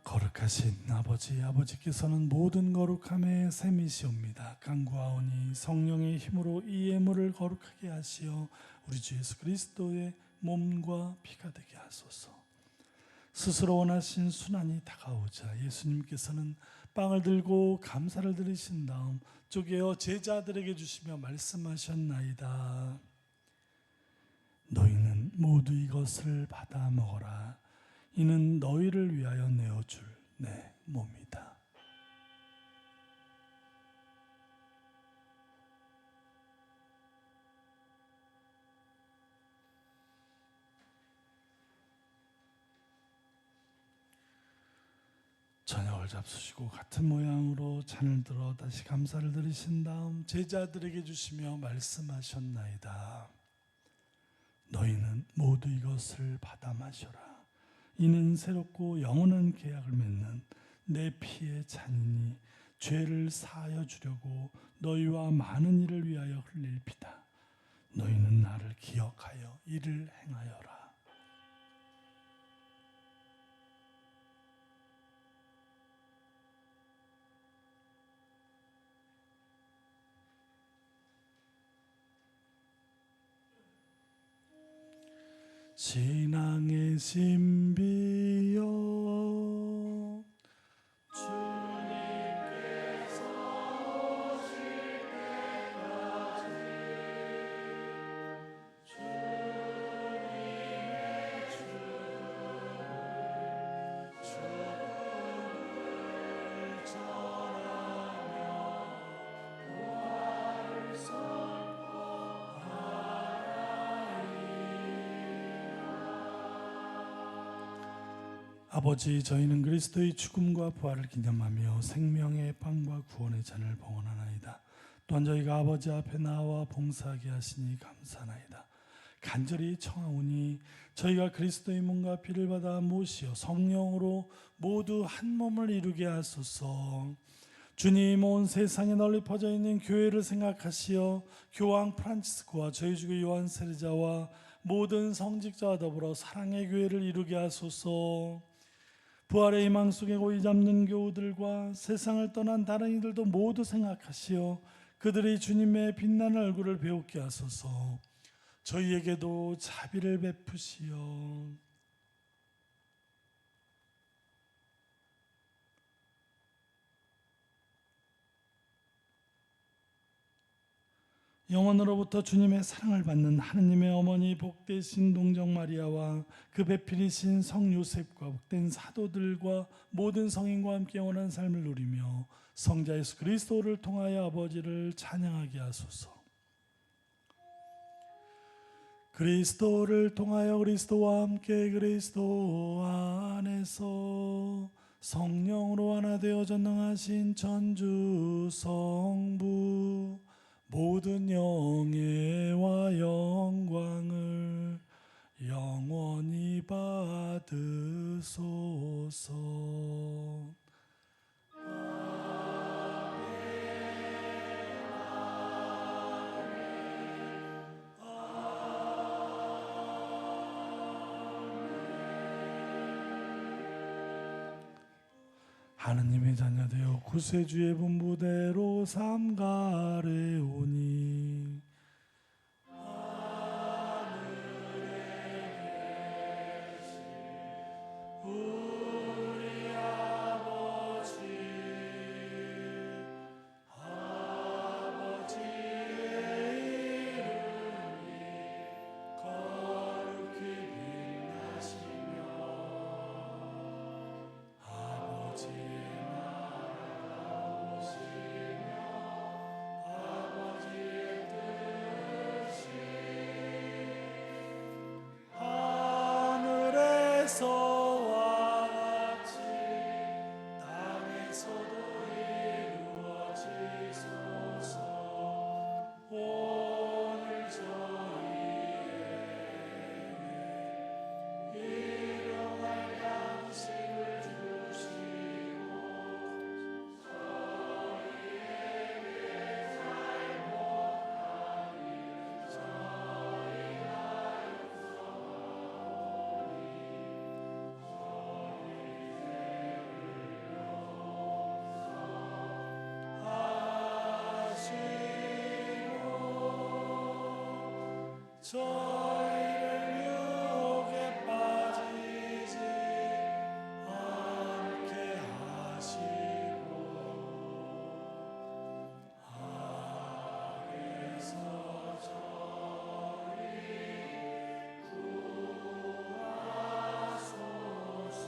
거룩하신 아버지께서는 모든 거룩함의 셈이시옵니다. 간구하오니 성령의 힘으로 이 예물을 거룩하게 하시어 우리 주 예수 그리스도의 몸과 피가 되게 하소서. 스스로 원하신 순환이 다가오자 예수님께서는 빵을 들고 감사를 드리신 다음 쪼개어 제자들에게 주시며 말씀하셨나이다. 너희는 모두 이것을 받아 먹어라. 이는 너희를 위하여 내어줄 내 몸이다. 저녁을 잡수시고 같은 모양으로 잔을 들어 다시 감사를 드리신 다음 제자들에게 주시며 말씀하셨나이다. 너희는 모두 이것을 받아 마셔라. 이는 새롭고 영원한 계약을 맺는 내 피의 잔이니 죄를 사하여 주려고 너희와 많은 이를 위하여 흘릴 피다. 너희는 나를 기억하여 이를 행하여라. 신앙의 신비여 주님께서 오실 때까지 주님의 죽음을 전하며 부활을 아버지, 저희는 그리스도의 죽음과 부활을 기념하며 생명의 빵과 구원의 잔을 봉헌하나이다. 또한 저희가 아버지 앞에 나와 봉사하게 하시니 감사하나이다. 간절히 청하오니 저희가 그리스도의 몸과 피를 받아 모시어 성령으로 모두 한 몸을 이루게 하소서. 주님, 온 세상에 널리 퍼져 있는 교회를 생각하시어 교황 프란치스코와 저희 주교 요한 세례자와 모든 성직자와 더불어 사랑의 교회를 이루게 하소서. 부활의 희망 속에 고이 잡는 교우들과 세상을 떠난 다른 이들도 모두 생각하시어 그들이 주님의 빛나는 얼굴을 배우게 하소서. 저희에게도 자비를 베푸시어 영원으로부터 주님의 사랑을 받는 하느님의 어머니 복되신 동정 마리아와 그 배필이신 성 요셉과 복된 사도들과 모든 성인과 함께 영원한 삶을 누리며 성자 예수 그리스도를 통하여 아버지를 찬양하게 하소서. 그리스도를 통하여 그리스도와 함께 그리스도 안에서 성령으로 하나 되어 전능하신 전주 성부 모든 영예와 영광을 영원히 받으소서. 하느님의 자녀되어 구세주의 분부대로 삼가래오니 하늘에 계신 우리 아버지의 이름이 거룩히 빛나시며 아버지의 하늘에서와 같이 땅에서도 이루어지소서. 오늘 저희에게 일용할 양식을 주시고 저희에게 잘못하니 저희가 저희를 유혹에 빠지지 않게 하시고 악에서 저희 구하소서.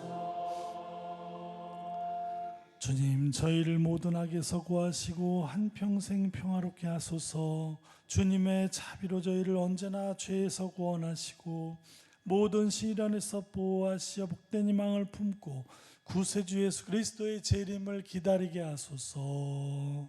주님, 저희를 모든 악에서 구하시고 한평생 평화롭게 하소서. 주님의 자비로 저희를 언제나 죄에서 구원하시고 모든 시련에서 보호하시어 복된 희망을 품고 구세주 예수 그리스도의 재림을 기다리게 하소서.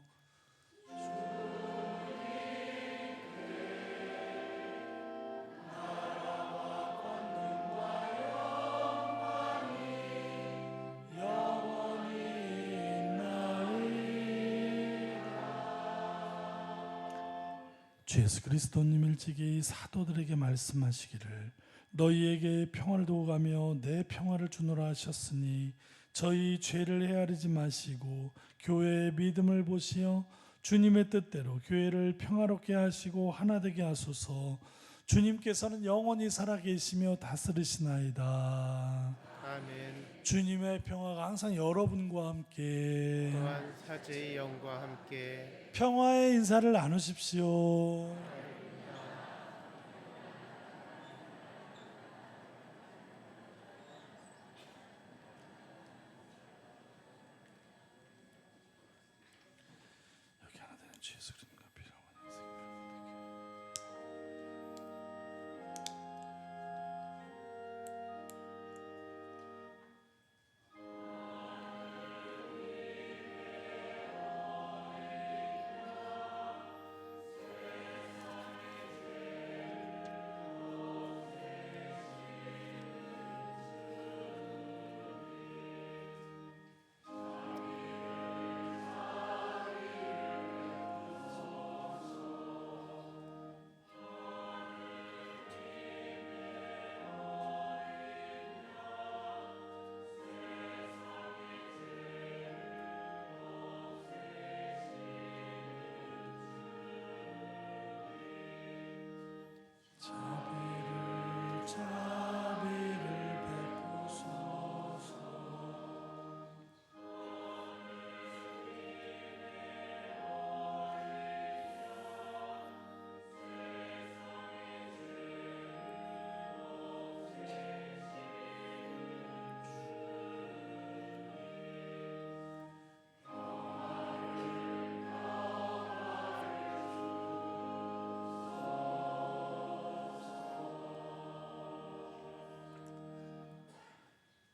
주 예수 그리스도님 일찍이 사도들에게 말씀하시기를 너희에게 평화를 두고 가며 내 평화를 주노라 하셨으니 저희 죄를 헤아리지 마시고 교회의 믿음을 보시어 주님의 뜻대로 교회를 평화롭게 하시고 하나 되게 하소서. 주님께서는 영원히 살아계시며 다스리시나이다. 아멘. 주님의 평화가 항상 여러분과 함께 또한 사제의 영과 함께 평화의 인사를 나누십시오. 여기 하나 되는 주 예수 그리스도가 필요하고 자비를 베푸소서.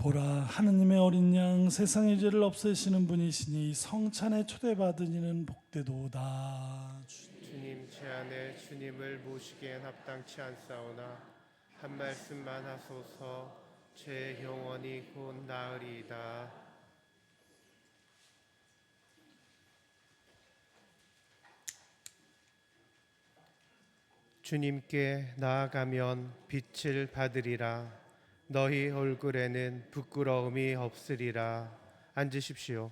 보라, 하느님의 어린 양 세상의 죄를 없애시는 분이시니 성찬에 초대받은 이는 복되도다. 주님 제 안에 주님을 모시기엔 합당치 않사오나 한 말씀만 하소서. 제 영혼이 곧 나으리이다. 주님께 나아가면 빛을 받으리라. 너희 얼굴에는 부끄러움이 없으리라. 앉으십시오.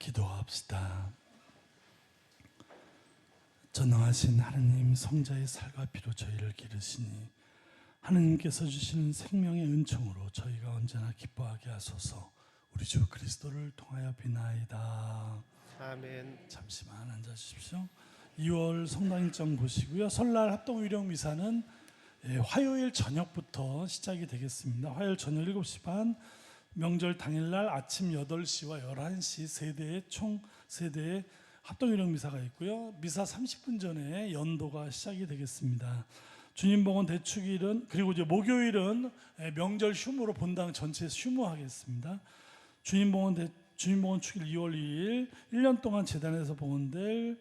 기도합시다. 전능하신 하느님, 성자의 살과 피로 저희를 기르시니 하느님께서 주시는 생명의 은총으로 저희가 언제나 기뻐하게 하소서. 우리 주 그리스도를 통하여 비나이다. 아멘. 잠시만 앉아 주십시오. 2월 성당 일정 보시고요. 설날 합동유령 미사는 화요일 저녁부터 시작이 되겠습니다. 화요일 저녁 7시 반, 명절 당일날 아침 8시와 11시 총 3대의 합동유령 미사가 있고요. 미사 30분 전에 연도가 시작이 되겠습니다. 주님복원 대축일은, 그리고 이제 목요일은 명절 휴무로 본당 전체 휴무하겠습니다. 주님복원 축일 2월 2일 1년 동안 재단에서 봉헌될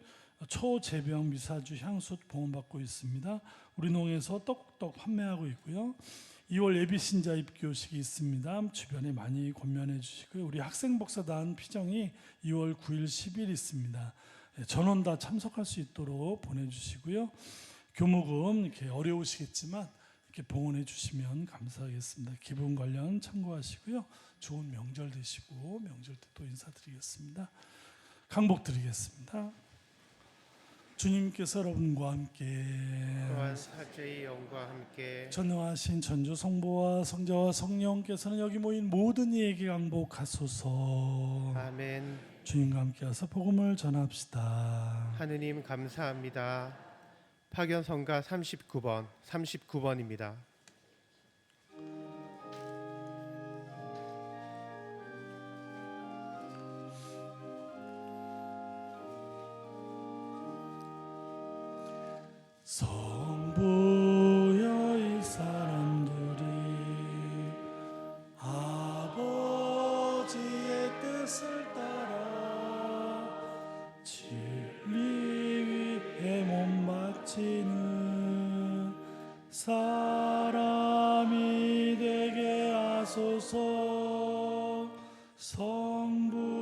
초재병 미사주 향수 봉헌받고 있습니다. 우리 농에서 떡떡 판매하고 있고요. 2월 예비신자 입교식이 있습니다. 주변에 많이 권면해 주시고요. 우리 학생복사단 피정이 2월 9일 10일 있습니다. 전원 다 참석할 수 있도록 보내주시고요. 교무금 이렇게 어려우시겠지만 이렇게 봉헌해 주시면 감사하겠습니다. 기분 관련 참고하시고요. 좋은 명절 되시고 명절 때 또 인사드리겠습니다. 강복 드리겠습니다. 주님께서 여러분과 함께 또한 사제의 영과 함께 전능하신 전주 성부와 성자와 성령께서는 여기 모인 모든 이에게 강복하소서. 아멘. 주님과 함께하서 복음을 전합시다. 하느님 감사합니다. 파견성가 39번입니다. 성부여 이 사람들이 아버지의 뜻을 따라 진리 위에 몸 바치는 사람이 되게 하소서. 성부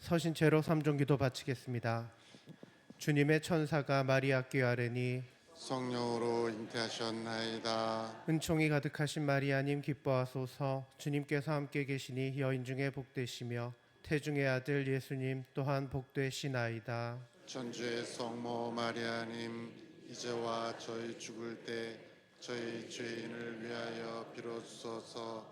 서신체로 삼종기도 바치겠습니다. 주님의 천사가 마리아께 아뢰니 성령으로 잉태하셨나이다. 은총이 가득하신 마리아님 기뻐하소서. 주님께서 함께 계시니 여인 중에 복되시며 태중의 아들 예수님 또한 복되시나이다. 천주의 성모 마리아님, 이제와 저희 죽을 때 저희 죄인을 위하여 빌어주소서.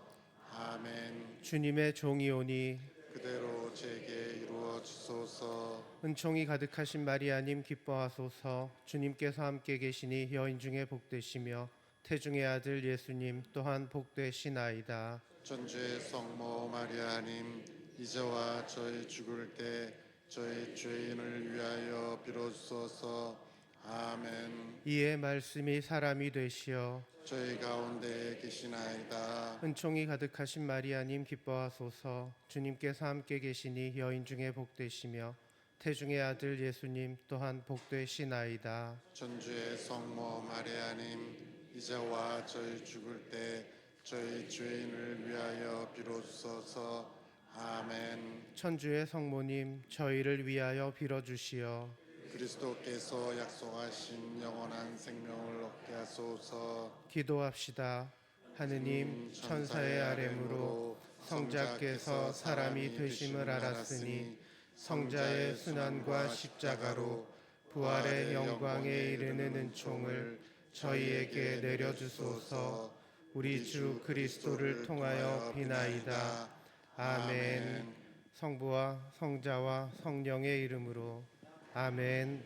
아멘. 주님의 종이 오니 그대로 제게 이루어 주소서. 은총이 가득하신 마리아님 기뻐하소서. 주님께서 함께 계시니 여인 중에 복되시며 태중의 아들 예수님 또한 복되시나이다. 천주의 성모 마리아님, 이제와 저희 죽을 때 저희 죄인을 위하여 빌어주소서. 아멘. 이에 말씀이 사람이 되시어 저희 가운데 계시나이다. 은총이 가득하신 마리아님 기뻐하소서. 주님께서 함께 계시니 여인 중에 복되시며 태중의 아들 예수님 또한 복되시나이다. 천주의 성모 마리아님, 이제와 저희 죽을 때 저희 죄인을 위하여 빌어주소서. 아멘. 천주의 성모님 저희를 위하여 빌어주시어 그리스도께서 약속하신 영원한 생명을 얻게 하소서. 기도합시다. 하느님 천사의 아뢰므로 성자께서 사람이 되심을 알았으니 성자의 순환과 십자가로 부활의 영광에 이르는 은총을 저희에게 내려주소서. 우리 주 그리스도를 통하여 비나이다. 아멘. 성부와 성자와 성령의 이름으로 아멘.